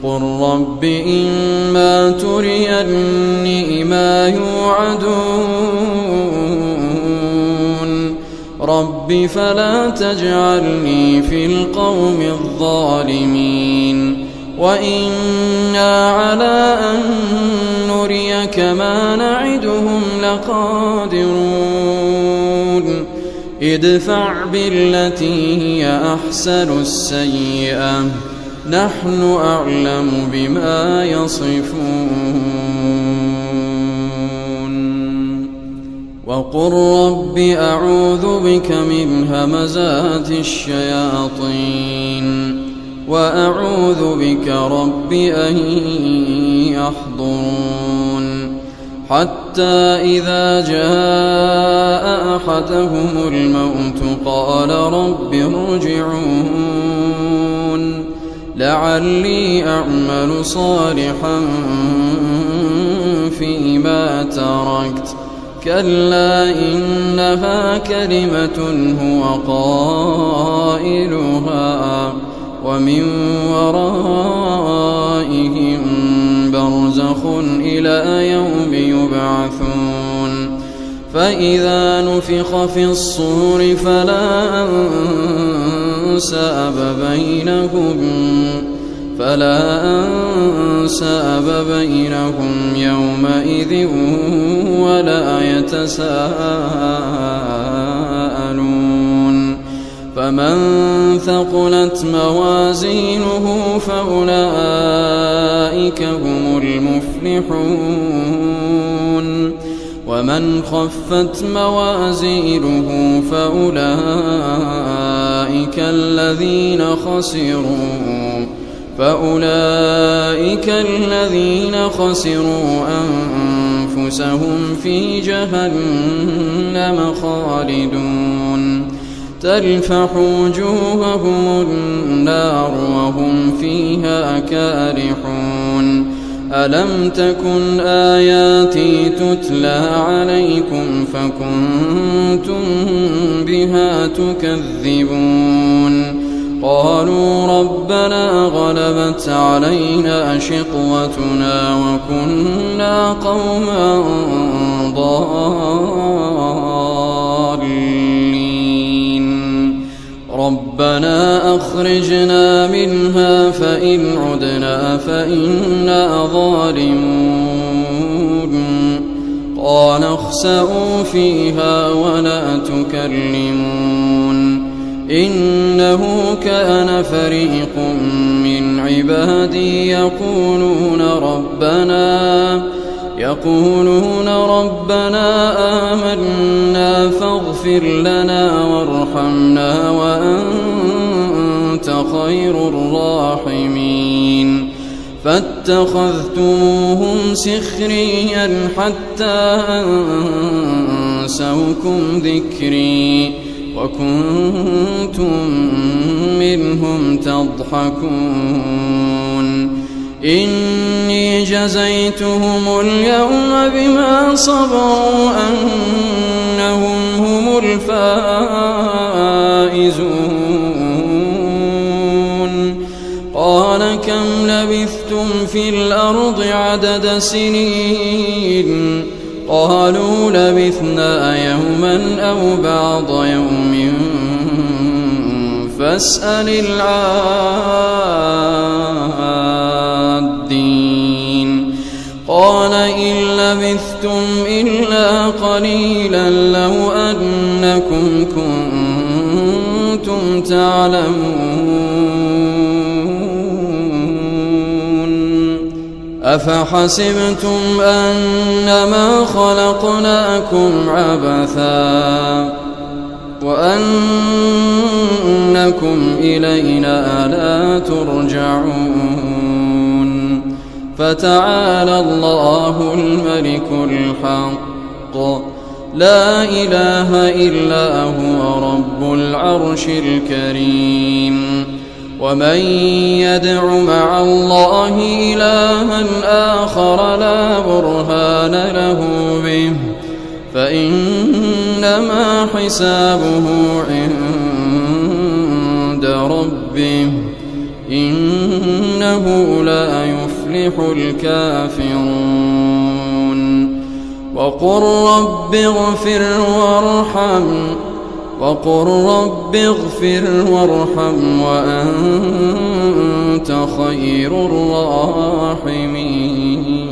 قل رب إما تريني ما يوعدون رب فلا تجعلني في القوم الظالمين وإنا على أن نريك ما نعدهم لقادرون ادفع بالتي هي أحسن السيئة نحن أعلم بما يصفون وقل رب أعوذ بك من همزات الشياطين وأعوذ بك رب أن يحضرون حتى إذا جاء أحدهم الموت قال رب ارجعون لعلي أعمل صالحا فيما تركت كلا إنها كلمة هو قائلها ومن ورائهم برزخ إلى يوم يبعثون فإذا نفخ في الصور فلا أنساب بينهم يومئذ ولا يتساءلون فمن ثقلت موازينه فأولئك هم المفلحون ومن خفت موازينه فأولئك الذين خسروا أنفسهم في جهنم خالدون تلفح وجوههم النار وهم فيها كارحون ألم تكن آياتي تتلى عليكم فكنتم بها تكذبون قالوا ربنا غلبت علينا شقوتنا وكنا قوما ضالين ربنا أخرجنا منها فإن عدنا فإنا ظالمون قال اخسئوا فيها ولا تكلمون إنه كان فريق من عبادي يقولون ربنا آمنا فاغفر لنا وارحمنا وأنت خير الراحمين فاتخذتموهم سخريا حتى أنسوكم ذكري وكنتم منهم تضحكون إني جزيتهم اليوم بما صبروا أنهم هم الفائزون قال كم لبثتم في الأرض عدد سنين قالوا لبثنا يوما أو بعض يوم فاسأل العادين قال إن لبثتم إلا قليلا لو أنكم كنتم تعلمون أفحسبتم أنما خلقناكم عبثا وأنكم إلينا لا ترجعون فتعالى الله الملك الحق لا إله إلا هو رب العرش الكريم ومن يدع مع الله إلها آخر لا برهان له به فإنما حسابه عند ربه إنه إنه لا يفلح الكافرون. وقل رب اغفر وارحم وأنت خير الراحمين.